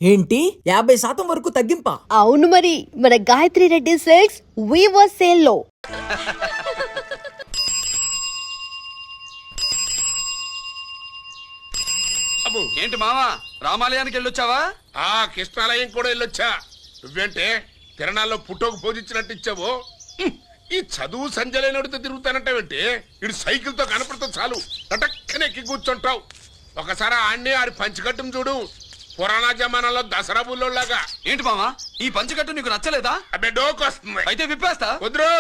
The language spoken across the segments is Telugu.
ఏంటి 50% వరకు తగ్గింపా? అవును మరి, మన Gayatri Reddy silks weaver sale లో. ఏంటి మావా, రామాలయానికి వెళ్ళొచ్చావా? కృష్ణాలయం కూడా వెళ్ళొచ్చా. నువ్వేంటే తిరణాల్లో పుట్టోకు పూజించినట్టు ఇచ్చావు. ఈ చదువు సంజలైనడితో తిరుగుతానంటావేంటి? ఇడు సైకిల్ తో కనపడితే చాలు తటక్కన ఎక్కి కూర్చుంటావు. ఒకసారి ఆడిని ఆడి పంచకట్టును చూడు, పురాణ జమానాలో దసరా బుల్లోలాగా. ఏంటి మావా, ఈ పంచకట్టు నీకు నచ్చలేదా? అబ్బే డోకు వస్తుంది. అయితే విప్పేస్తా. వద్దురు.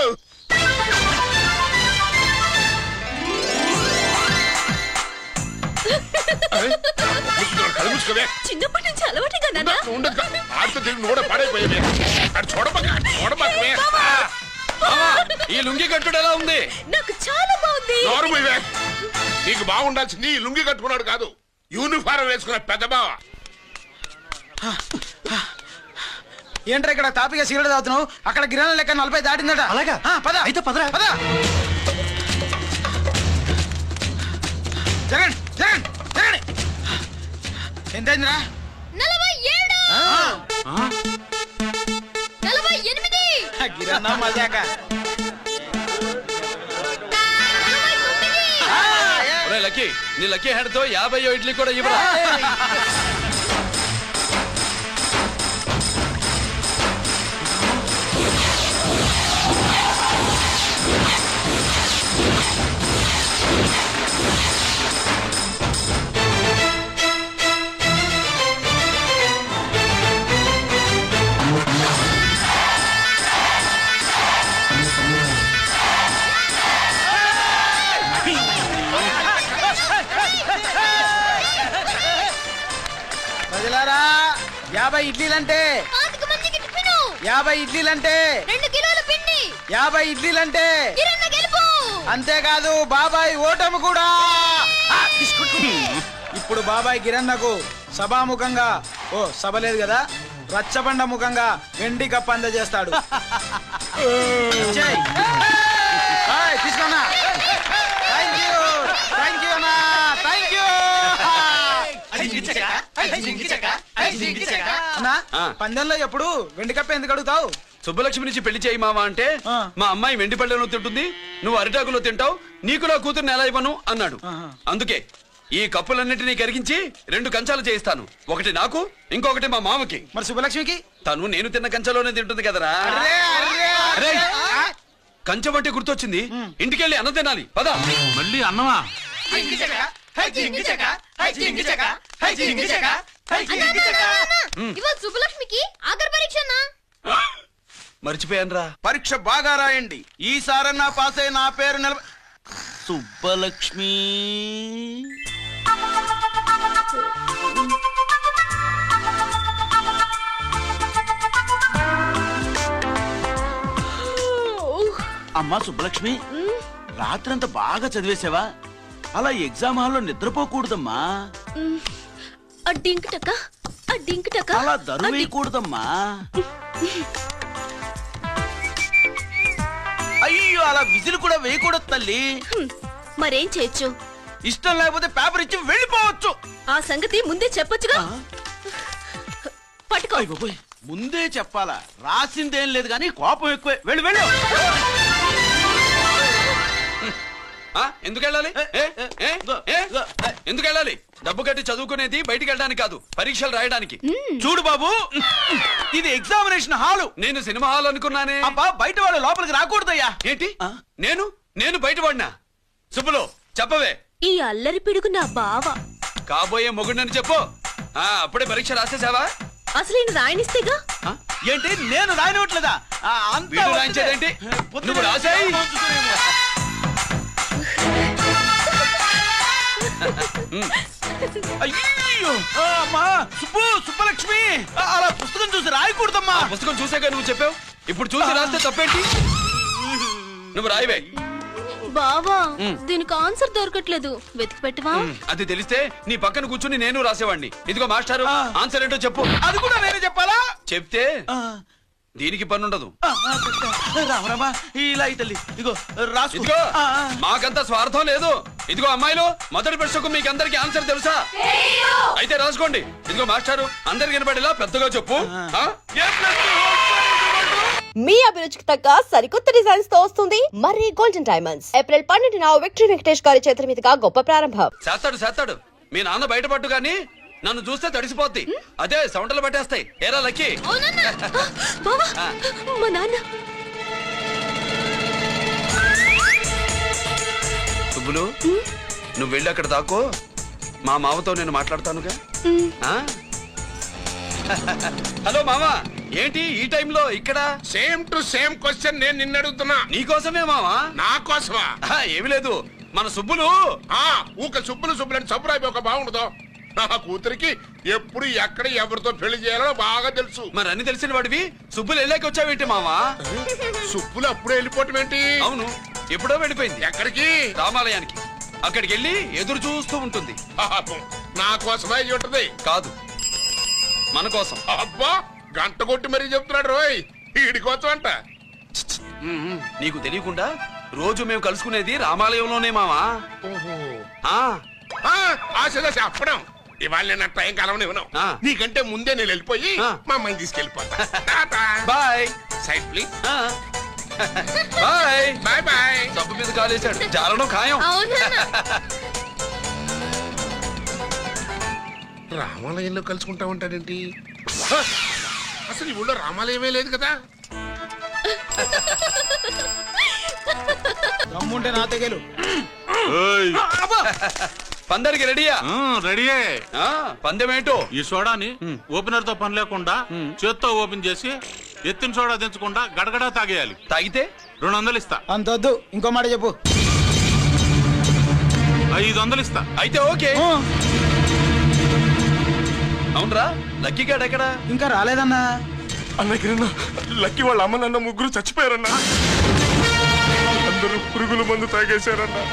చిన్నప్పటి నుంచి అలవాటుగా ఆడితో తిరిగి నూడ పాడైపోయావే. అటు చూడబాకవే. ఈ లుంగి కట్టుడు ఎలా ఉంది? నాకు చాలా బాగుంది. నీకు బాగుండాల్సింది ఈ లుంగి కట్టుకున్నాడు కాదు, యూనిఫారం వేసుకున్న పెద్ద బావ. ఏంట్రా ఇక్కడ తాపిగా సిగరెట్ తాగుతున్నావు? అక్కడ గిరాల లెక్క 40 దాటిందట. అలాగా? పద అయితే పదరా. పద. జగన్ జగన్ జగన్ ఎంతైందిరా? 47 గిరన్నా మజాక. లక్కీ, నీ లక్కీ హ్యాండ్ తో 50 ఇడ్లీ కూడా ఇవ్వరా? ప్రజలారా, 50 ఇడ్లీలంటే 50 ఇడ్లీలంటే 2 కిలోల పిండి, 50 ఇడ్లీలంటే కిరణ్ గెలుపు. అంతేకాదు బాబాయ్ ఓటమి కూడా. ఇప్పుడు బాబాయ్ గిరన్నకు సభాముఖంగా, ఓ సభ లేదు కదా, రచ్చబండ ముఖంగా వెండి కప్ప అందజేస్తాడు. తీసుకున్నా. థ్యాంక్ యూ అన్నా, థ్యాంక్ యూ అన్నా. పందెంలో ఎప్పుడు వెండి కప్ప ఎందుకు అడుగుతావు? సుబ్బలక్ష్మి నుంచి పెళ్లి చేయి మావా అంటే, మా అమ్మాయి వెండి పళ్ళెలో తింటుంది, నువ్వు అరిటాకులో తింటావు, నీకు నా కూతుర్ని ఎలా ఇవ్వను అన్నాడు. అందుకే ఈ కప్పులన్నిటినీ కరిగించి 2 కంచాలు చేయిస్తాను. ఒకటి నాకు, ఇంకొకటి మా మామకి. మరి శుభలక్ష్మికి? తను నేను తిన్న కంచంలోనే తింటుంది కదరా. అరే, కంచం అంటే గుర్తొచ్చింది, ఇంటికెళ్ళి అన్నం తినాలి. పద. మళ్ళీ అన్నమా? ఇవాళ సుబ్బలక్ష్మికి ఆఖరి పరీక్ష. మర్చిపోయాను రా. పరీక్ష బాగా రాయండి, ఈసారన్నా పాస్ అయి నా పేరు సుబ్బలక్ష్మి. అమ్మా సుబ్బలక్ష్మి, రాత్రంతా బాగా చదివేసావా? అలా ఎగ్జామ్ హాల్లో నిద్రపోకూడదమ్మా. అలా దరువేయకూడదమ్మా. అయ్యో, అలా విజిల్ కూడా వేయకూడదు తల్లి. మరేం చేయొచ్చు? ఇష్టం లేకపోతే పేపర్ ఇచ్చి వెళ్ళిపోవచ్చు. ఆ సంగతి ముందే చెప్పొచ్చుగా. పట్టుకో. ముందే చెప్పాలా? రాసిందేం లేదు కానీ కోపం ఎక్కువే. వెళ్ళు వెళ్ళు. ఎందుకు వెళ్ళాలి? ఎందుకు వెళ్ళాలి? డబ్బు కట్టి చదువుకునేది బయటికి వెళ్ళడానికి కాదు, పరీక్షలు రాయడానికి. చూడు బాబు, ఇది ఎగ్జామినేషన్ హాలు. నేను సినిమా హాల్ అనుకున్నానే. అబ్బా, బయట వాళ్ళు లోపలికి రాకూడదయ్యా. ఏంటి? నేను బయట పడినా? సుబ్బులు చెప్పవే. ఈ అల్లరి పిడుగు నా బావ. కాబోయే మొగుడని చెప్పు. అప్పుడే పరీక్ష రాసేసావా? అసలు ఈయన రాయనిస్తేగా. ఏంటి, నేను రాయనివ్వట్లేదా? వీడు రాయించేదేంటి? నువ్వు రాసేయ్. అయ్యో అమ్మా, సుబ్బలక్ష్మి, అలా పుస్తకం చూసి రాయకూడదమ్మా. పుస్తకం చూసాక నువ్వు చెప్పావు, ఇప్పుడు చూసి రాస్తే తప్పేంటి? నువ్వు రాయవే. బావా, దీనికి ఆన్సర్ దొరకట్లేదు, వెతికి పెట్టవా? అది తెలిస్తే నీ పక్కన కూర్చుని నేను రాసేవాడిని. ఇదిగో మాస్టారు, ఆన్సర్ ఏంటో చెప్పు. అది కూడా నేనే చెప్పాలా? చెప్తే దీనికి పని ఉండదు. రామరామా ఇలా తల్లి ఇగో రాసుకో. ఇదిగో మాకంత స్వార్థం లేదు. ఇదిగో అమ్మాయిలు, మొదటి ప్రశ్నకు మీకు అందరికి ఆన్సర్ తెలుసా? అయితే రాసుకోండి. ఇదిగో మాస్టారు, అందరికి వినపడేలా పెద్దగా చెప్పు. ఆ? మీ అభిరుచికి తగ్గ సరికొత్త డిజైన్స్ తో వస్తుంది మర్రి గోల్డెన్ డైమండ్స్. ఏప్రిల్ 12న విక్టరీ వెంకటేష్ గారి చేతుల మీదుగా గొప్ప ప్రారంభం. చేస్తాడు. మీ నాన్న బయటపట్టు గాని నన్ను చూస్తే తడిసిపోద్ది. అదే సౌంటలు పట్టేస్తాయి. ఏరా లక్కీ. అవునన్నా. బావా, మా నాన్న. సుబ్బులు, నువ్వు వెళ్ళి అక్కడ దాక్కో. మా మామతో నేను మాట్లాడతానుగా. ఆ? హలో మామా, ఏంటి ఈ టైంలో ఇక్కడ? సేమ్ టు సేమ్ క్వశ్చన్ నేను నిన్ను అడుగుతున్నా. నీకోసమే మామా. నా కోసమా? ఏమి లేదు, మన సుబ్బులు ఊక సుబ్బులని సబ్బురాయి ఒక బాగుండదు. నా కూతురికి ఎప్పుడు ఎక్కడ ఎవరితో పెళ్లి చేయాలో బాగా తెలుసు. మరి అన్ని తెలిసిన వాడివి సుబ్బులు వెళ్ళాక వచ్చావేంటి మామా? సుబ్బులు అప్పుడే వెళ్ళిపోవటం ఏంటి? అవును, ఎప్పుడో వెళ్ళిపోయింది. ఎక్కడికి? రామాలయానికి. అక్కడికి వెళ్ళి ఎదురు చూస్తూ ఉంటుంది. పాపం, నా కోసమే అయి ఉంటది. కాదు, మన కోసం. అబ్బా, గంట కొట్టి మరీ చెప్తున్నాడు రోయ్. వీడి కోసం అంట. నీకు తెలియకుండా రోజు మేము కలుసుకునేది రామాలయంలోనే మావా. ఆశగా చెప్పడం. ఇవాళ నేను టైం కాలం ఇవ్వను. నీకంటే ముందే నేను వెళ్ళిపోయి మా అమ్మాయిని తీసుకెళ్ళిపోతా. Bye. Side please. Bye bye bye. సబ్బు మీద కాలేశాడు, జారడం ఖాయం. రామాలయంలో కలుసుకుంటా ఉంటాడేంటి? అసలు ఈ ఊళ్ళో రామాలయమే లేదు కదా. దమ్ముంటే నా తెగలు. పందరికి రెడీయా? రెడీయే. పందెమేంటో? ఈ సోడాని ఓపెనర్ తో పని లేకుండా చేత్తో ఓపెన్ చేసి ఎత్తిన సోడా దించకుండా గడగడా తాగేయాలి. తాగితే 200 ఇస్తా. అంతొద్దు, ఇంకో మాట చెప్పు. 500 ఇస్తా. అయితే ఓకే. అవునరా, లక్కీ గాడు ఎక్కడా? ఇంకా రాలేదన్నా. అన్నగిరన్నా, లక్కీ వాళ్ళ అమ్మ నాన్న ముగ్గురు చచ్చిపోయారన్నా. అందరూ పురుగుల మందు తాగేశారన్నా.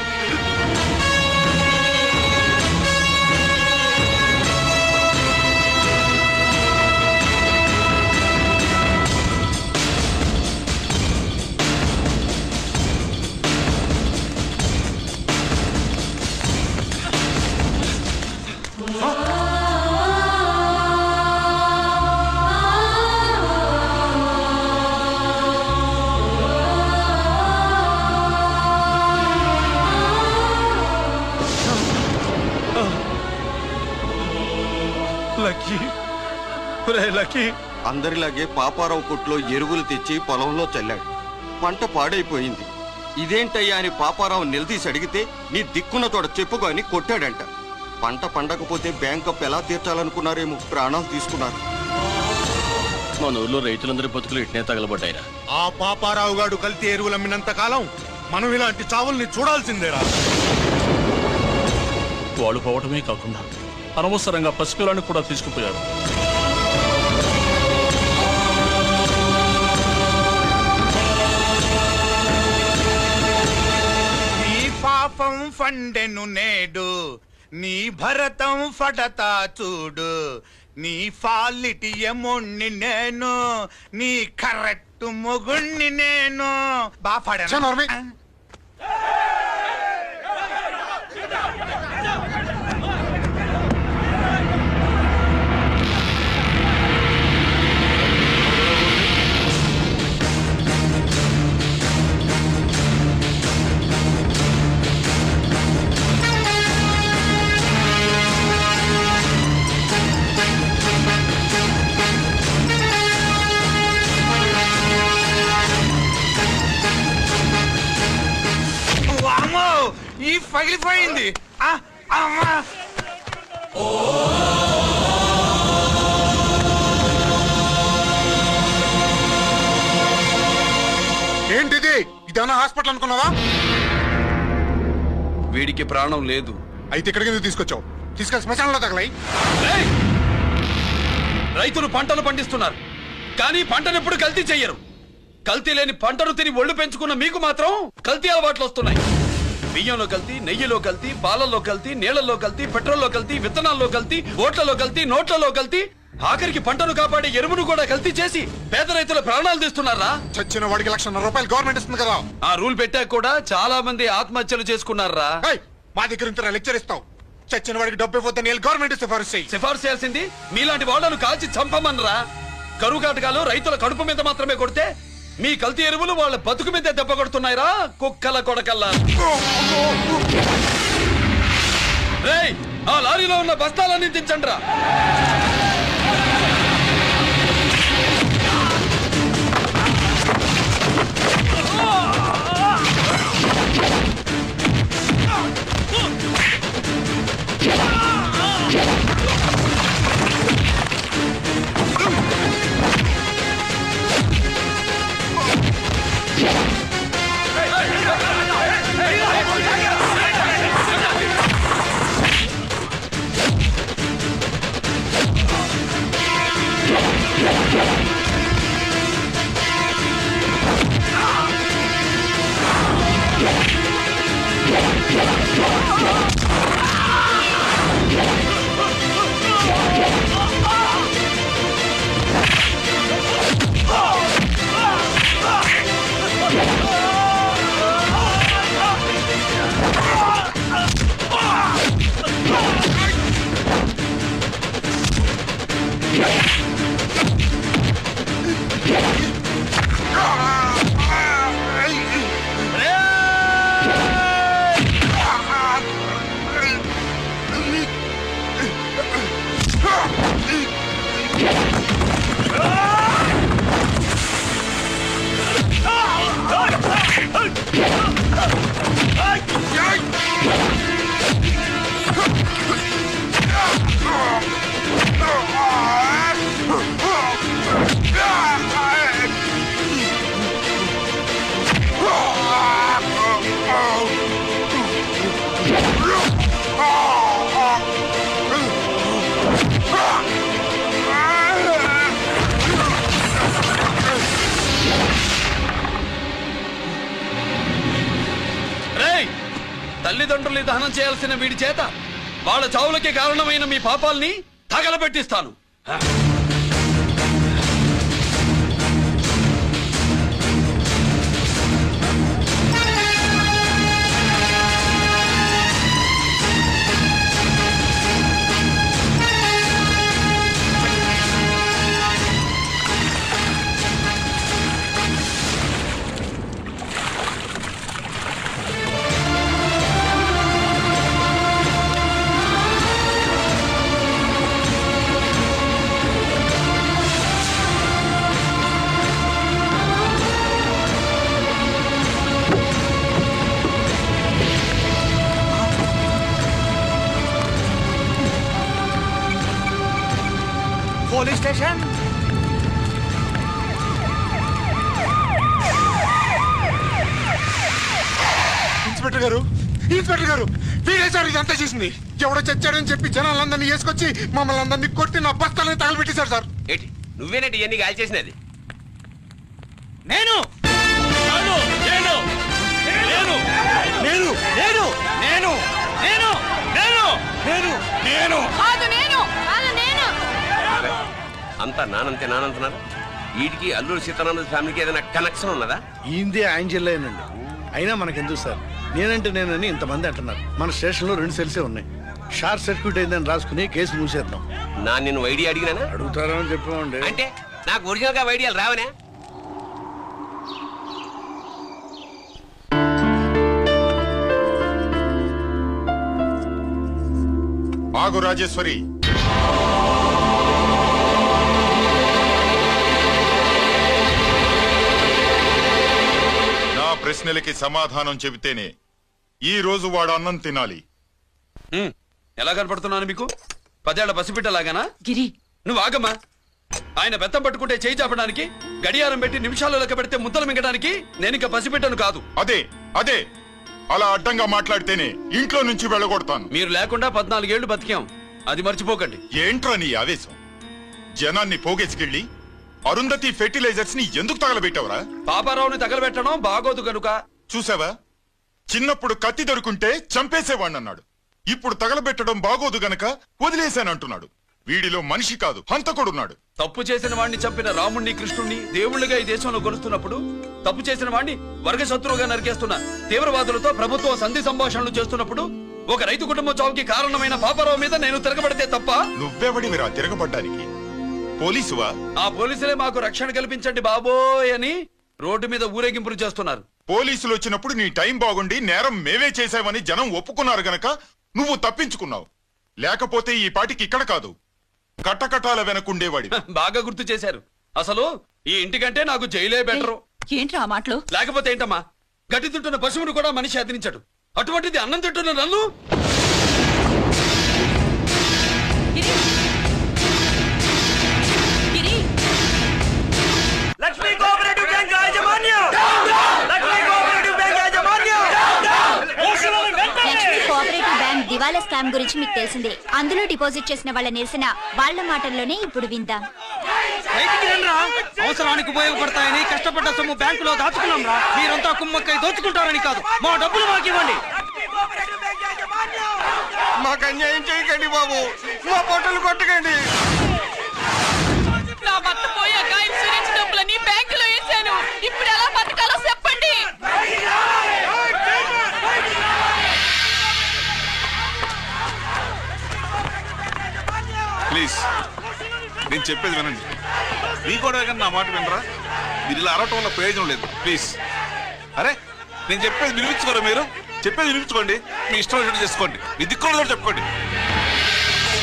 అందరిలాగే పాపారావు కొట్లో ఎరువులు తెచ్చి పొలంలో చల్లాడు. పంట పాడైపోయింది. ఇదేంటయ్యా అని పాపారావు నిలదీసి అడిగితే నీ దిక్కున్న తోడ చెప్పుకో అని కొట్టాడంట. పంట పండకపోతే బ్యాంక్ అప్పు ఎలా తీర్చాలనుకున్నారేమో ప్రాణాలు తీసుకున్నారు. మన ఊర్లో రైతులందరి బతుకులు ఇట్నే తగలబడ్డాయిరా. ఆ పాపారావు గాడు కల్తీ ఎరువులు అమ్మినంత కాలం మనం ఇలాంటి చావుల్ని చూడాల్సిందేరా. వాళ్ళు పోవటమే కాకుండా అనవసరంగా పసిపిల్లని కూడా తీసుకుపోయారు. నీ పాపం ఫండెను నేడు, నీ భరతం ఫడతా చూడు. నీ ఫాలిటి ఎముణ్ణి నేను, నీ కరెక్ట్ మొగుణ్ణి నేను. బాపాడా ఈ పగిలిపోయింది. ఏంటిది? ఇదేమన్నా హాస్పిటల్ అనుకున్నావా? వీడికి ప్రాణం లేదు. అయితే ఇక్కడికి ఎందుకు తీసుకొచ్చావు? తీసుకెళ్ళి శ్మశానంలో తగలై. రైతులు పంటలు పండిస్తున్నారు, కానీ పంటను ఎప్పుడు కల్తీ చెయ్యరు. కల్తీ లేని పంటను తిని ఒళ్ళు పెంచుకున్న మీకు మాత్రం కల్తీ అలవాట్లు వస్తున్నాయి. బియ్యంలో కల్తీ, నెయ్యిలో కల్తీ, పాలల్లో కల్తీ, నీళ్లలో కల్తీ, పెట్రోల్లో కల్తీ, విత్తనాల్లో కల్తీ, ఓట్లలో కల్తీ, నోట్లలో కల్తీ, ఆఖరికి పంటను కాపాడే ఎరువును కూడా కల్తీ చేసి పేద రైతుల ప్రాణాలు తీస్తున్నారా? చచ్చిన వాడికి ₹1,00,000 గవర్నమెంట్ ఇస్తుంది కదా. ఆ రూల్ పెట్టాక కూడా చాలా మంది ఆత్మహత్యలు చేసుకున్నారా? ఏయ్, మా దగ్గర ఇంత లెక్చర్ ఇస్తావు. చచ్చిన వాడికి డబ్బు ఇవ్వద్దని గవర్నమెంట్ సిఫారసు చేయి. సిఫార్సు చేయాల్సింది మీలాంటి వాళ్ళను కాల్చి చంపమనరా? కరువు కాటకాలు రైతుల కడుపు మీద మాత్రమే కొడితే మీ కల్తీ ఎరువులు వాళ్ళ బతుకు మీద దెబ్బ కొడుతున్నాయిరా కుక్కల కొడకల్లా. రేయ్, ఆ లారీలో ఉన్న బస్తాలన్నీ దించండి రా. తల్లిదండ్రుల్ని దహనం చేయాల్సిన వీడి చేత వాళ్ళ చావులకి కారణమైన మీ పాపాల్ని తగలబెట్టిస్తాను. Police station. ఇన్స్పెక్టర్ గారు, ఇన్స్పెక్టర్ గారు, వీడే సార్ ఇదంతా చేసింది. ఎవడో చచ్చాడని చెప్పి జనాలందరినీ వేసుకొచ్చి మమ్మల్ని అందరినీ కొట్టి నా బస్తాలని తగలబెట్టేశారు సార్. ఏంటి నువ్వేనండి ఇవన్నీ గాలి చేసినది? నేను నేను నేను నేను నేను నేను నేను నేను నేను నేను నేను కాదు నేను కాదు నేను అంతా నానంతే నానంటున్నారు. వీటికి అల్లూరు సీతారామరాజు ఫ్యామిలీకి ఏదైనా కనెక్షన్ ఉన్నదా? ఈందే ఆయన జిల్లానండి. అయినా మనకెందుకు సార్, నేనంటే నేనని ఇంతమంది అంటున్నారు. మన స్టేషన్ లో 2 సెల్సే ఉన్నాయి. షార్ట్ సర్క్యూట్ అయిందని రాసుకుని కేసు మూసేద్దాం. నా నిన్ను ఐడియా అడిగినానా? అడుగుతారని చెప్పామండి. అంటే నాకు ఒరిజినల్ గా ఐడియాలు రావనే? ఆగు రాజేశ్వరి, నా ప్రశ్నలకి సమాధానం చెబితేనే ఈ రోజు వాడు అన్నం తినాలి. ఎలా కనపడుతున్నాను మీకు? 10 ఏళ్ల పసిపిట్టలాగానా? గిరి నువ్వు ఆగమ్మా. ఆయన బెత్తం పట్టుకుంటే చేయి చాపడానికి, గడియారం పెట్టి నిమిషాలు లెక్క పెడితే ముద్దలు మింగడానికి నేను ఇంకా పసిపిట్టను కాదు. అదే అదే అలా అడ్డంగా మాట్లాడితేనే ఇంట్లో నుంచి వెళ్ళగొడతాను. మీరు లేకుండా 14 ఏళ్లు బతికాం, అది మర్చిపోకండి. ఏంట్రా నీ ఆవేశం? జనాన్ని పోగేసుకెళ్ళి అరుంధతి ఫెర్టిలైజర్స్ ని ఎందుకు తగలబెట్టావురా? పాపారావుని తగలబెట్టడం బాగోదు గనుక. చూసావా, చిన్నప్పుడు కత్తి దొరుకుంటే చంపేసేవాణ్ణన్నాడు. ఇప్పుడు తగలబెట్టడం బాగోదు గనక వదిలేశానంటున్నాడు. వీడిలో మనిషి కాదు హంతకుడున్నాడు. తప్పు చేసిన వాడిని చంపిన రాముణ్ణి కృష్ణుణ్ణి దేవుళ్ళుగా ఈ దేశంలో కొలుస్తున్నప్పుడు తప్పు చేసిన వాడిని వర్గ శత్రువుగా నరికేస్తున్న తీవ్రవాదులతో ప్రభుత్వం సంధి సంభాషణలు చేస్తున్నప్పుడు ఒక రైతు కుటుంబం చావుకి కారణమైన పాపారావు మీద నేను తిరగబడితే తప్ప? నువ్వెవడివిరా తిరగబడ్డానికి? పోలీసువా? ఆ పోలీసులే మాకు రక్షణ కల్పించండి బాబోయ్ అని రోడ్డు మీద ఊరేగింపులు చేస్తున్నారు. పోలీసులు వచ్చినప్పుడు నీ టైం బాగుండి నేరం మేమే చేశామని జనం ఒప్పుకున్నారు గనక నువ్వు తప్పించుకున్నావు. లేకపోతే ఈ పాటికి ఇక్కడ కాదు కట్టకటాల వెనకుండేవాడి. బాగా గుర్తు చేశారు. అసలు ఈ ఇంటికంటే నాకు జైలే బెటరు. ఏంట్రా ఆ మాటలు? లేకపోతే ఏంటమ్మా, గట్టి తింటున్న పశువును కూడా మనిషి అదిరించాడు. అటువంటిది అన్నం తింటున్న నన్ను లక్ష్మీ కోఆపరేటివ్ బ్యాంక్ యాజమాన్యం లక్ష్మీ కోఆపరేటివ్ బ్యాంక్ యాజమాన్యం లక్ష్మీ కోఆపరేటివ్ బ్యాంక్ దివాలా స్కామ్ గురించి మీకు తెలిసిందే. అందులో డిపాజిట్ చేసిన వాళ్ళ నిరసన వాళ్ళ మాటల్లోనే ఇప్పుడు విందాం. అవసరానికి ఉపయోగపడతాయని కష్టపడ్డ సొమ్ము బ్యాంకులో దాచుకున్నాం రా. మీరంతా కుమ్మక్కై దోచుకుంటారని కాదు, మా డబ్బులు మాకు ఇవ్వండి. మాకు అన్యాయం చేయకండి బాబు, మా పొట్టలు కొట్టకండి. నా భర్త పోయాక ఇన్సూరెన్స్ డబ్బులని బ్యాంకులో వేసాను. ఇప్పుడు ఎలా బతకాలో చెప్పండి. ప్లీజ్ నేను చెప్పేది వినండి. మీ కూడా నా మాట వినరా? మీరు ఇలా అరవటం వల్ల ప్రయోజనం లేదు. ప్లీజ్ అరే నేను చెప్పేది వినిపించుకోరా? మీరు చెప్పేది వినిపించుకోండి. మీ ఇష్టం వచ్చినట్టు చేసుకోండి. మీ దిక్కులు చెప్పుకోండి.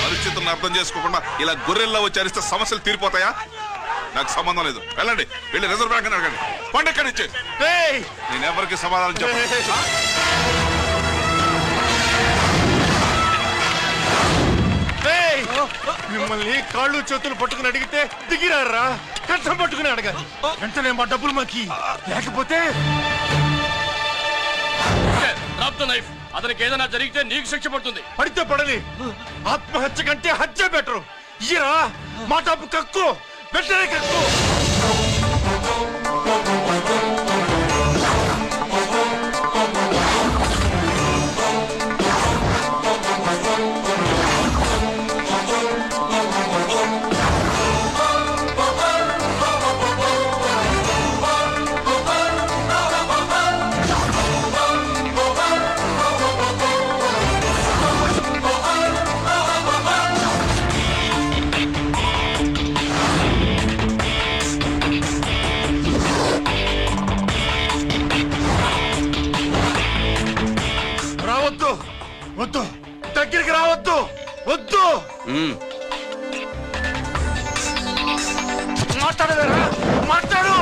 పరిస్థితులను అర్థం చేసుకోకుండా ఇలా గొర్రెల్లో వచ్చి అరిస్తే సమస్యలు తీరిపోతాయా? నాకు సంబంధం లేదు. వెళ్ళండి, వెళ్ళి రిజర్వ్ బ్యాంక్ అని అడగండి. పండు ఎక్కడి నుంచి నేను ఎవరికి సమాధానం చెప్పను. మిమ్మల్ని కాళ్ళు చేతులు పట్టుకుని అడిగితే దిగిరారా? కష్టం పట్టుకుని అడగాలి. వెంటనే మా డబ్బులు మాకి, లేకపోతే అతనికి ఏదైనా జరిగితే నీకు శిక్ష పడుతుంది. పడితే పడని, ఆత్మహత్య కంటే హత్య బెటరు. ఇయ్యరా మా డబ్బు, కక్కు వెంటనే కక్కు. రావద్దు, వద్దు, దగ్గరికి రావద్దు, వద్దు. మాట్లాడవేరా? మాట్లాడు.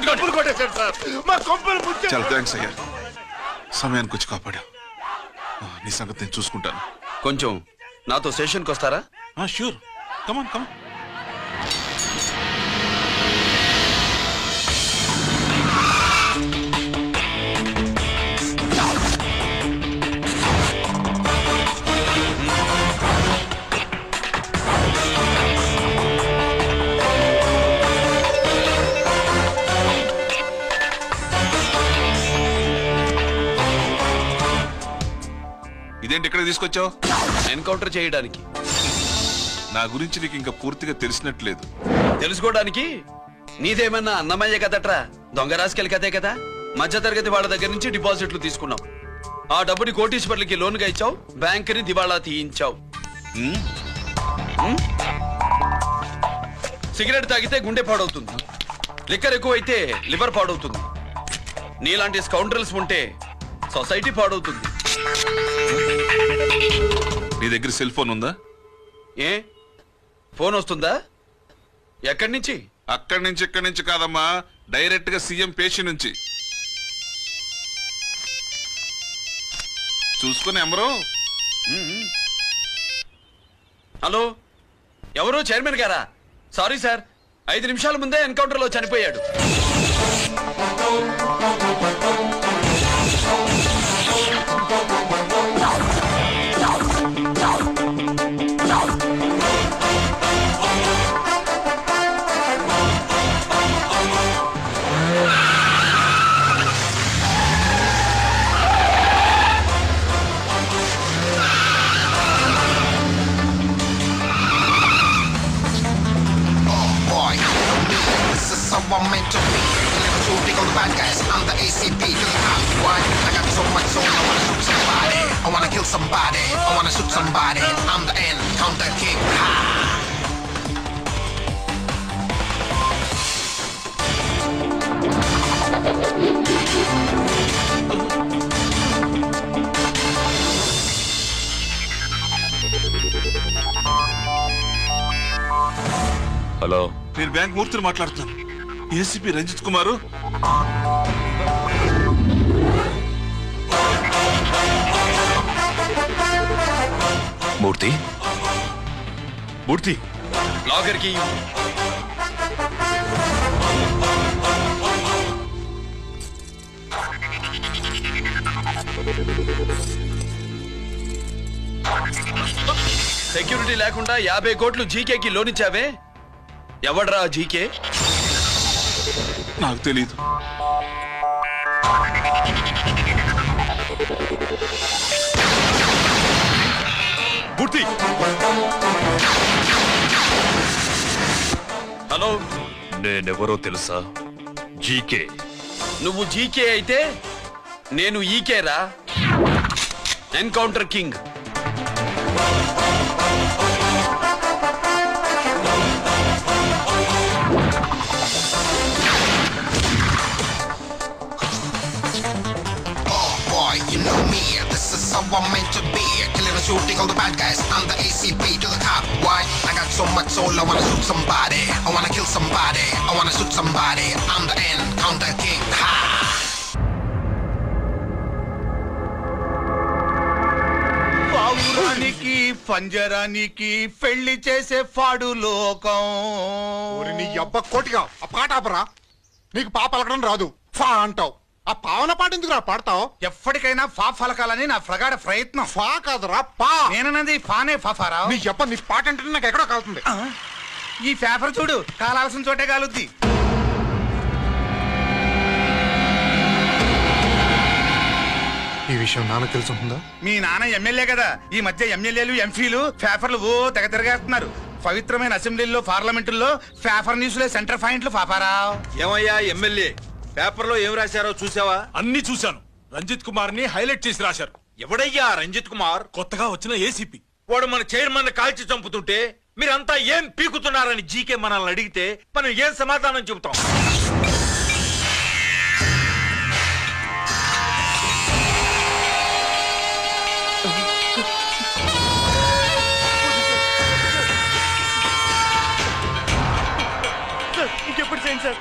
డబ్బులు కొట్టేశాడు సార్. మా కొంపలు ముచ్చాడు. చాలా థ్యాంక్స్ అయ్యా, సమయానికి వచ్చి కాపాడా. నీ సంగతి నేను చూసుకుంటాను. కొంచెం నాతో స్టేషన్కి వస్తారా? షూర్, కమాన్ కమాన్. ఇదేంటి ఇక్కడ తీసుకొచ్చావు? ఎన్కౌంటర్ చేయడానికి. నా గురించి నీకు ఇంకా పూర్తిగా తెలిసినట్లేదు. తెలుసుకోవడానికి నీదేమన్నా అన్నమయ్య కదట్రా, దొంగ రాసుకెళ్ళి కదే కదా. మధ్యతరగతి వాళ్ళ దగ్గర నుంచి డిపాజిట్లు తీసుకున్నావు. ఆ డబ్బుని కోటీశ్వర్లకి లోన్గా ఇచ్చావు, బ్యాంకుని దివాళా తీయించావు. సిగరెట్ తాగితే గుండె పాడవుతుంది, లిక్కర్ ఎక్కువైతే లివర్ పాడవుతుంది. నీలాంటి స్కౌండ్రల్స్ ఉంటే సొసైటీ పాడవుతుంది. నీ దగ్గర సెల్ ఫోన్ ఉందా? ఏ ఫోన్ వస్తుందా? ఎక్కడి నుంచి? అక్కడి నుంచి ఇక్కడి నుంచి కాదమ్మా, డైరెక్ట్ గా సీఎం పేషి నుంచి. చూసుకుని ఎవరో. హలో, ఎవరు? చైర్మన్ గారా? సారీ సార్, 5 నిమిషాల ముందే ఎన్కౌంటర్ లో చనిపోయాడు. somebody. I wanna shoot somebody. I'm the encounter king. Hello, నేను బ్యాంక్ మూర్తిని మాట్లాడుతున్నాను. ఏసీపీ రంజిత్ కుమారు. మూర్తి, మూర్తి, లాకర్ కి సెక్యూరిటీ లేకుండా 50 కోట్లు జీకేకి లోన్ ఇచ్చావే, ఎవడ్రా జీకే? నాకు తెలీదు. మూర్తి, హలో, నేనెవరో తెలుసా? జీకే. నువ్వు జీకే అయితే నేను ఈకేరా, encounter king. You know me, this is how I'm meant to be. Killing and shooting all the bad guys. I'm the ACP to the top. Why? I got so much soul, I wanna shoot somebody. I wanna kill somebody. I wanna shoot somebody. I'm the encounter king. Ha! పావురానికి పంజరానికి పెళ్లి చేసే ఫాడు లోకం. నీ అబ్బ కోటిగా ఆ పాట ఆపరా. నీకు పాప పలకడం రాదు, ఫా అంటావు. ఆ పావన పాట ఎందుకు రా పాడతావు? ఎప్పటికైనా ఫా ఫలకాలని నా ప్రగాఢ ప్రయత్నం. ఫా కాదురా పా. నేనన్నది ఫానే ఫాఫారా. నీ చెప్ప నీ పాట అంటే నాకు ఎక్కడో కాలుతుంది. ఈ పేపర్ చూడు, కాలాల్సిన చోటే కాలుద్ది. ఈ విషయం నాన్న తెలుసుంటుందా? మీ నాన్న ఎమ్మెల్యే కదా, ఈ మధ్య ఎమ్మెల్యేలు ఎంపీలు పేపర్లు ఓ తెగ తిరగేస్తున్నారు. పవిత్రమైన అసెంబ్లీల్లో పార్లమెంటుల్లో పేపర్ న్యూస్లే సెంటర్ పాయింట్లు పాపారా. ఏమయ్యా ఎమ్మెల్యే, పేపర్లో ఏం రాశారో చూసావా? అన్ని చూశాను. రంజిత్ కుమార్ ని హైలైట్ చేసి రాశారు. ఎవడయ్యా రంజిత్ కుమార్? కొత్తగా వచ్చిన ఏసీపీ. వాడు మన చైర్మన్ కాల్చి చంపుతుంటే మీరంతా ఏం పీకుతున్నారని జీకే మనల్ని అడిగితే మనం ఏం సమాధానం చెబుతాం? ఇంకెప్పుడు చేయండి సార్.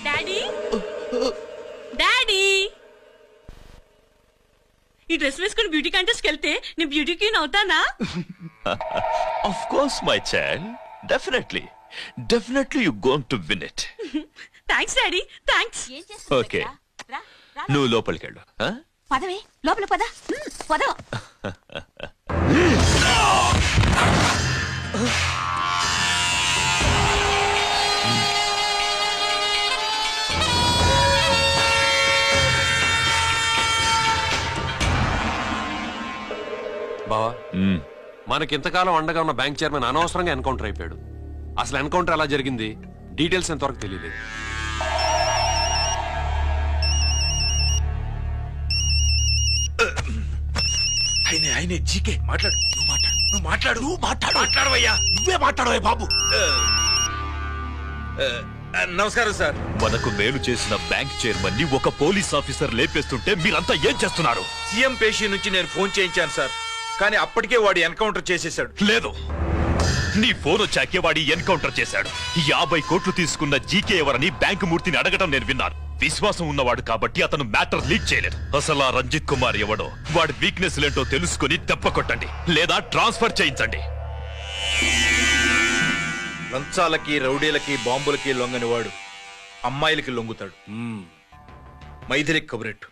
డాడీ, డాడీ, ఈ డ్రెస్ వేసుకుని బ్యూటీ కాంటెస్ట్కి వెళ్తే నేను బ్యూటీ క్వీన్ అవుతానా? Of course, my child. Definitely. Definitely you're going to win it. Thanks daddy, thanks. Okay. నువ్వు లోపలికెళ్ళు. పదవే లోపల పద పద. బావా, మనకింతకాలం అండగా ఉన్న బ్యాంక్ చైర్మన్ అనవసరంగా ఎన్కౌంటర్ అయిపోయాడు. అసలు ఎన్కౌంటర్ ఎలా జరిగింది డీటెయిల్స్ ఎంతవరకు తెలియదు. ఆయనే జీకే. మాట్లాడు, నువ్వు మాట్లాడవయ్యా. నువ్వే మాట్లాడవే బాబు. నమస్కారం సార్. మనకు మేలు చేసిన బ్యాంక్ చైర్మన్ ని ఒక పోలీస్ ఆఫీసర్ లేపేస్తుంటే మీరంతా ఏం చేస్తున్నారు? సీఎం పేషీ నుంచి నేను ఫోన్ చేయించాను సార్, కానీ అప్పటికే వాడు ఎన్కౌంటర్ చేసేశాడు. లేదు, నీ ఫోన్ వచ్చాకే వాడి ఎన్కౌంటర్ చేశాడు. 50 కోట్లు తీసుకున్న జీకే ఎవరని బ్యాంకు మూర్తిని అడగడం నేను విన్నాను. విశ్వాసం ఉన్నవాడు కాబట్టి అతను మ్యాటర్ లీక్ చేయలేదు. అసలు ఆ రంజిత్ కుమార్ ఎవడో, వాడి వీక్నెస్ లేంటో తెలుసుకుని దెబ్బ కొట్టండి, లేదా ట్రాన్స్ఫర్ చేయించండి. లంచాలకి, రౌడీలకి, బాంబులకి లొంగని వాడు అమ్మాయిలకి లొంగుతాడు. మైథిలి కబురెట్టు.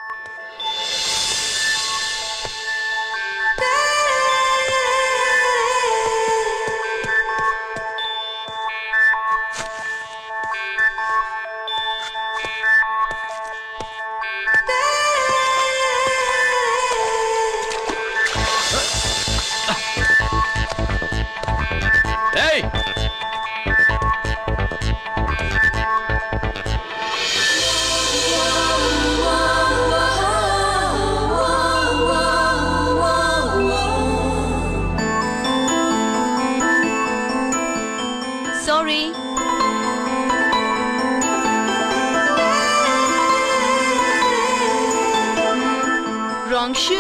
Wrong shoe.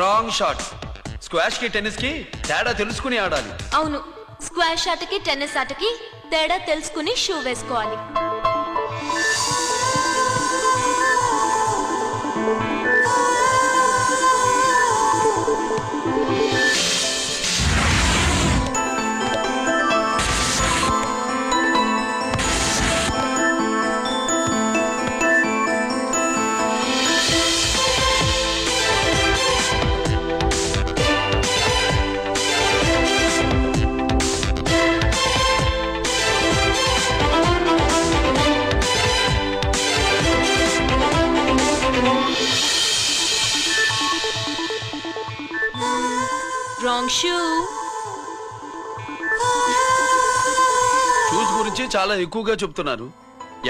Wrong shot. Squash కి టెన్నిస్ కి తేడా తెలుసుకుని ఆడాలి. అవును, స్క్వాష్ ఆటకి టెన్నిస్ ఆటకి తేడా తెలుసుకుని షూ వేసుకోవాలి. Wrong shoe. షూస్ గురించి చాలా ఎక్కువగా చెప్తున్నారు.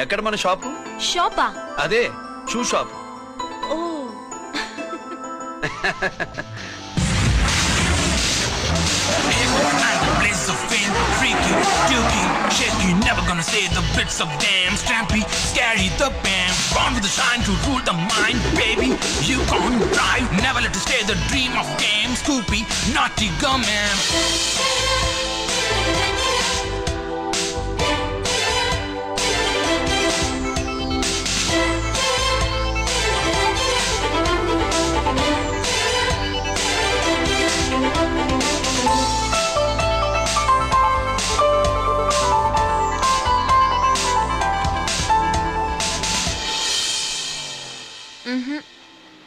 ఎక్కడ మన షాపు? షాపా? అదే షూ షాప్. ఓ Blaze of fame, freaky, dookie, shaky, never gonna say the bits of damn strampy, scary the band, born with the shine to rule the mind, baby, you gon' drive, never let to stay the dream of game, Scoopy, naughty gumman.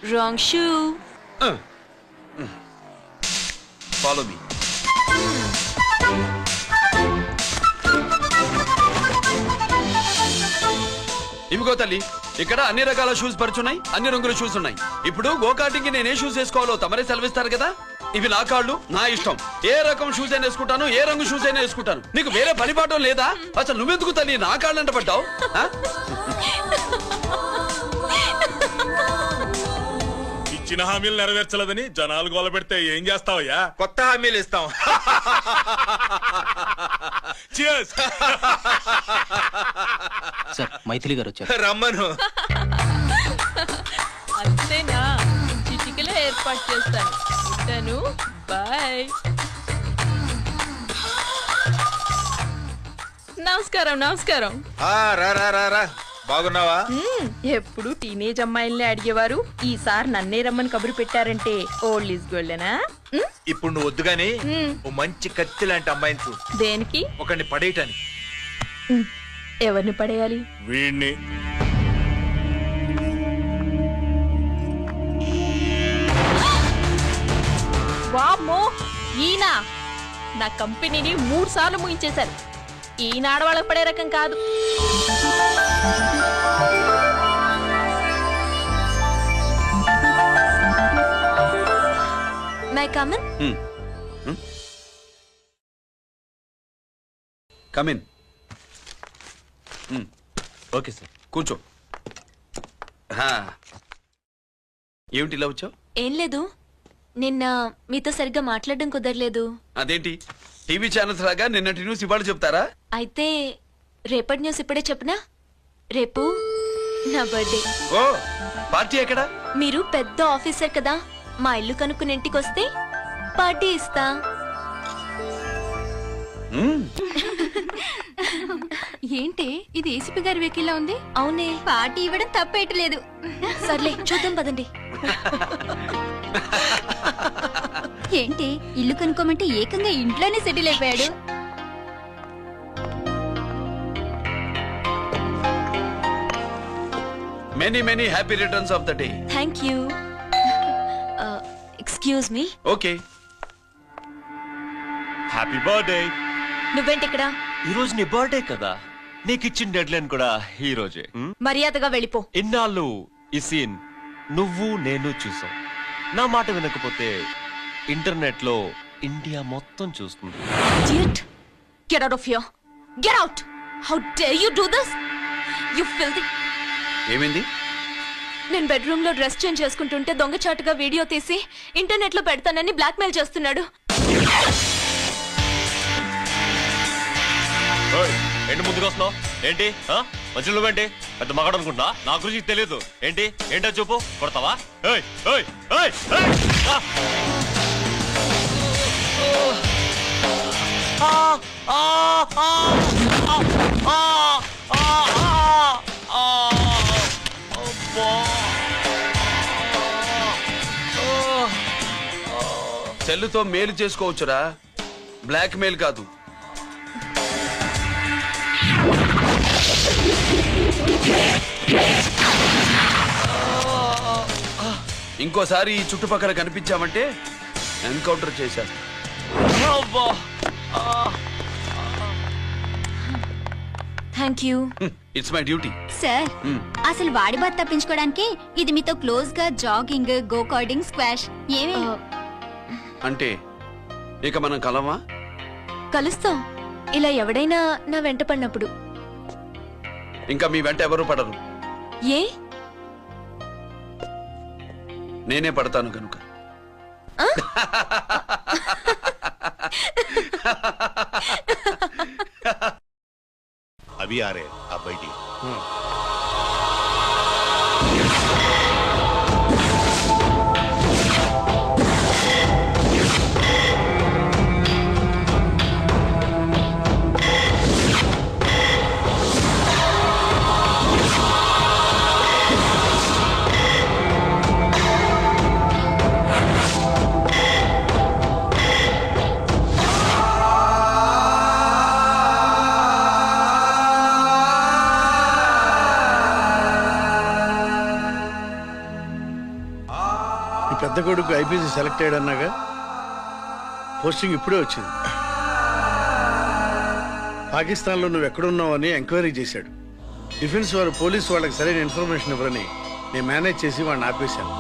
Wrong shoe. Follow me. ఇవిగో తల్లి, ఇక్కడ అన్ని రకాల షూస్ పరుచున్నాయి, అన్ని రంగుల షూస్ ఉన్నాయి. ఇప్పుడు గోకాటింగ్ నేనే షూస్ వేసుకోవాలో తమరే సెలవిస్తారు కదా. ఇవి నా కాళ్ళు, నా ఇష్టం. ఏ రకం షూస్ అయినా వేసుకుంటాను, ఏ రంగు షూస్ అయినా వేసుకుంటాను. నీకు వేరే పనిపాఠం లేదా? అసలు నువ్వెందుకు తల్లి నా కాళ్ళు అంట పడ్డావు? ఇచ్చిన హామీలు నెరవేర్చలేదని జనాలు గోల పెడితే ఏం చేస్తావయ్యా? కొత్త హామీలు ఇస్తాం. సార్, మైథిలి గారు వచ్చారు. రమ్మను. అంతేనా? చిటికలో ఏర్పాటు చేస్తాను. ఉంటాను. బాయ్. నమస్కారం. నమస్కారం. రా రా రా రా. బాగున్నావా? ఎప్పుడు టీనేజ్ అమ్మాయిల్ని అడిగేవారు, ఈసారి నన్నే రమ్మని కబురు పెట్టారంటే ఓల్డ్ ఈజ్ గోల్డెనా? ఇప్పుడు నువ్వు వద్దు గాని ఓ మంచి కత్తి లాంటి అమ్మాయిని చూ. దేనికి? ఒకడిని పడేయటానికి. ఎవరిని పడేయాలి? వీణ్ణి. వామ్మో, ఈయన నా కంపెనీని 3 సార్లు ముగించేశారు. ఈయన ఆడవాళ్ళకి పడే రకం కాదు. My come on. Come in. Okay sir. కూర్చో. ఏమిటి ఇలా వచ్చావు? ఏం లేదు, నిన్న మీతో సరిగ్గా మాట్లాడడం కుదరలేదు. అదేంటి టీవీ ఛానల్స్ లాగా నిన్నటి న్యూస్ ఇవాళ చెప్తారా? అయితే రేపటి న్యూస్ ఇప్పుడే చెప్పనా? రేపు నా బర్త్డే. ఓ, పార్టీ ఎక్కడ? మీరు పెద్ద ఆఫీసర్ కదా, మా ఇల్లు కనుక్కుని ఇంటికి వస్తే పార్టీ ఇస్తా. ఏంటి ఇది ఏసీపీ గారి వెహికల్లా ఉంది? అవునే, పార్టీ ఇవ్వడం తప్పేయట్లేదు. సర్లే చూద్దాం పదండి. ఏంటి ఇల్లు కనుక్కోమంటే ఏకంగా ఇంట్లోనే సెటిల్ అయిపోయాడు. Many many happy returns of the day. Thank you. Excuse me. Okay. Happy birthday. నువ్వేంటి ఇక్కడ? ఈ రోజు నీ బర్త్డే కదా, నీకు ఇచ్చిన డెడ్ లైన్ కూడా ఈ రోజే. మర్యాదగా వెళ్ళిపో. ఇన్నాళ్ళు ఈ సీన్ నువ్వు నేను చూసాం. నా మాట వినకపోతే ఇంటర్నెట్ లో ఇండియా మొత్తం చూస్తుంది. Idiot! Get out of here! Get out! How dare you do this? You filthy! ఏమైంది? నేను బెడ్రూమ్ లో డ్రెస్ చేంజ్ చేసుకుంటుంటే దొంగచాటుగా వీడియో తీసి ఇంటర్నెట్ లో పెడతానని బ్లాక్మెయిల్ చేస్తున్నాడు. ఏంటి ముందుకు వస్తున్నావు? ఏంటి మధ్యలో నువ్వేంటి పెద్ద మగాడు అనుకుంటా? నా గురించి తెలియదు ఏంటి? ఏంటో చెప్పు. కొడతావా? సెల్లుతో మేలు చేసుకోవచ్చురా, బ్లాక్ మెయిల్ కాదు. ఇంకోసారి ఈ చుట్టుపక్కల కనిపించామంటే ఎన్కౌంటర్ చేశాను. Thank you. It's my duty. Sir, అసలు వాడి బాధ తప్పించుకోవడానికి ఇది మీతో క్లోజ్ గా జాగింగ్, గో కార్డింగ్, స్క్వాష్ ఏమే? అంటే ఇక మనం కలవా? కలుస్తాం, ఇలా ఎవడైనా నా వెంట పడినప్పుడు. ఇంకా మీ వెంట ఎవరు పడరు. ఏ? నేనే పడతాను కనుక. अभी आ रहे आप बैठिए। పెద్ద కొడుకు ఐపీసీ సెలెక్ట్ అయ్యాడన్నాగా, పోస్టింగ్ ఇప్పుడే వచ్చింది. పాకిస్తాన్లో నువ్వు ఎక్కడున్నావని ఎంక్వైరీ చేశాడు. డిఫెన్స్ వారు పోలీసు వాళ్ళకి సరైన ఇన్ఫర్మేషన్ ఇవ్వరని నేను మేనేజ్ చేసి వాడిని ఆపేశాను.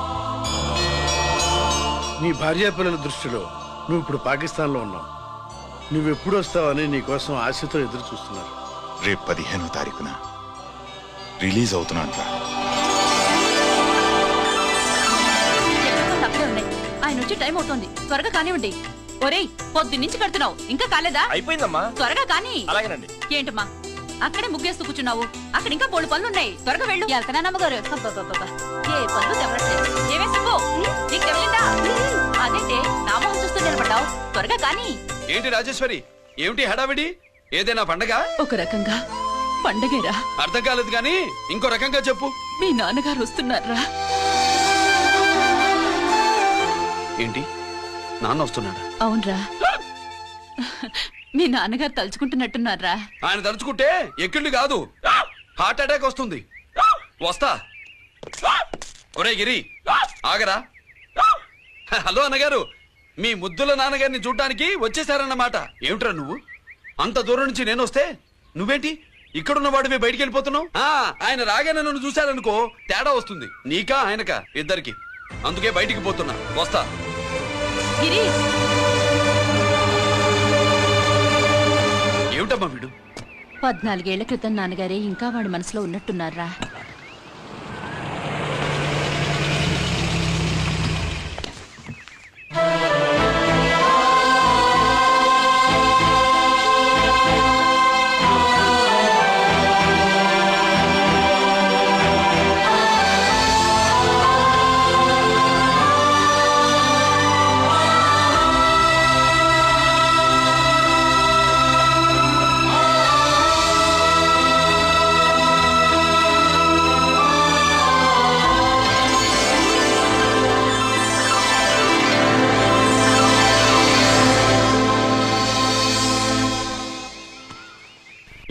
నీ భార్యాపిల్లల దృష్టిలో నువ్వు ఇప్పుడు పాకిస్తాన్లో ఉన్నావు. నువ్వు ఎప్పుడు వస్తావని నీ కోసం ఆశతో ఎదురు చూస్తున్నారు. రేపు 15వ తారీఖున రిలీజ్ అవుతున్నాను. ఆయన వచ్చి టైం అవుతోంది, త్వరగా కానివ్వండి. ఒరేయ్, పొద్దు నుంచి కడుతున్నావు, ఇంకా కాలేదా? అయిపోయిందమ్మా. త్వరగా కానీ. అలాగేనండి. ఏంటమ్మా అక్కడే ముగ్గేస్తూ కూర్చున్నావు? అక్కడ ఇంకా 3 పనులు ఉన్నాయి, త్వరగా వెళ్ళు. వెళ్తానా నమ్మగారు? ఏ పనులు తెవరట్లేదు. ఏమే సుబ్బు, నీకు తెవలిందా? అదేంటే నా మొహం చూస్తూ నిలబడ్డావు, త్వరగా కానీ. ఏంటి రాజేశ్వరి, ఏమిటి హడావిడి? ఏదైనా పండగ? ఒక రకంగా పండగేరా. అర్థం కాలేదు కానీ ఇంకో రకంగా చెప్పు. మీ నాన్నగారు వస్తున్నారా? ఏంటి, నాన్న వస్తున్నాడా? అవునరా, మీ నాన్నగారు తలుచుకుంటున్నట్టున్నారా? ఆయన తలుచుకుంటే ఎక్కిళ్ళు కాదు, హార్ట్ అటాక్ వస్తుంది. వస్తా. ఒరే గిరి ఆగరా. హలో అన్నగారు, మీ ముద్దుల నాన్నగారిని చూడ్డానికి వచ్చేసారన్నమాట. ఏమిట్రా నువ్వు? అంత దూరం నుంచి నేను వస్తే నువ్వేంటి ఇక్కడున్న వాడివి బయటికి వెళ్ళిపోతున్నావు? ఆయన రాగానే నన్ను చూశారనుకో తేడా వస్తుంది, నీకా ఆయనకా ఇద్దరికి. అందుకే బయటికి పోతున్నా. వస్తా. ఏమిటమ్మా వీడు? 14 ఏళ్ల క్రితం నాన్నగారే ఇంకా వాడి మనసులో ఉన్నట్టున్నారా?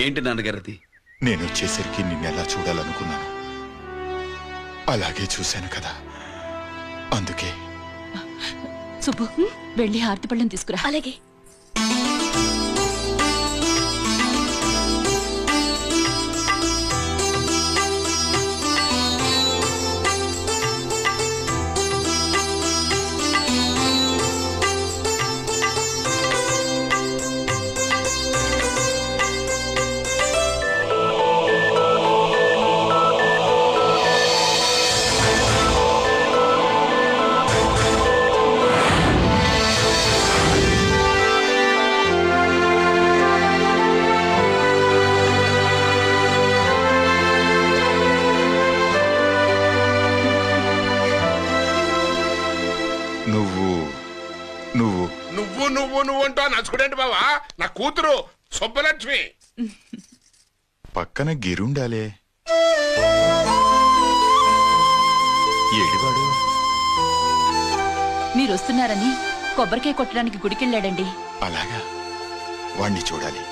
ఏంటి నాన్నగారది? నేను వచ్చేసరికి నిన్నెలా చూడాలనుకున్నాను అలాగే చూశాను కదా, అందుకే. సుబ్బు, వెళ్ళి హారతి పళ్ళని తీసుకురా. అలాగే. నువ్వు అంటూ నచ్చుకోండి బావా. నా కూతురు సుబ్బలక్ష్మి. పక్కన గిరుండాలే. ఏడివాడు? మీరు వస్తున్నారని కొబ్బరికాయ కొట్టడానికి గుడికెళ్ళాడండి. అలాగా, వాణ్ణి చూడాలి.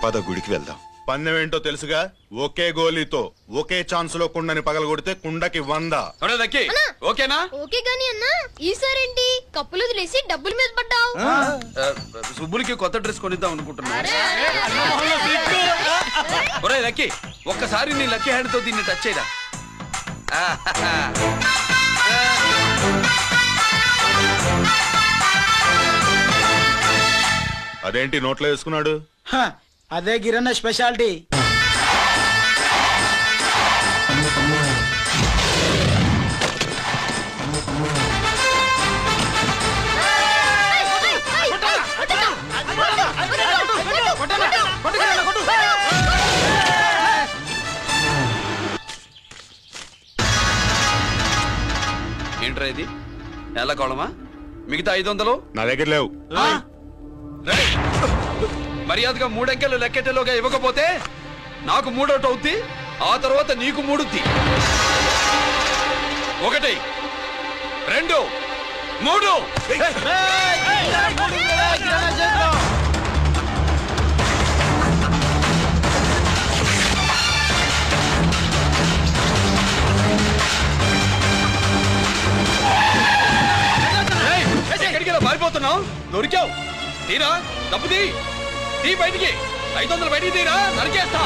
పద గుడికి వెళ్దాం. పందెం ఏంటో తెలుసుగా, ఒకే గోలీతో ఒకే ఛాన్స్ లో కుండని పగలగొడితే కుండకి 100. ఓకేనా? ఓకే గాని అన్నా, ఈసారేంటి కప్పులు వదిలేసి డబ్బుల మీద పడ్డావు? సుబ్బులకి కొత్త డ్రెస్ కొనిద్దాం అనుకుంటున్నా. ఒరే లక్కీ, ఒక్కసారి నీ లక్కీ హ్యాండ్ తో దీన్ని టచ్ చేయరా. అదేంటి నోట్లో వేసుకున్నాడు? అదే గిరన్న స్పెషాలిటీ. ఏంట్రా ఇది? నెల కోళమా? మిగతా 500 నా దగ్గర లేవు. మర్యాదగా 3 అంకెలు లెక్కెట్టలోగా ఇవ్వకపోతే నాకు 3 అవుద్ది, ఆ తర్వాత నీకు 3. 1 2 3. ఎక్కడికి పారిపోతున్నావు? దొరికావు. తీరా డబ్బు తీ బయటికి. 500 బయటికి తీరా, నరికేస్తా.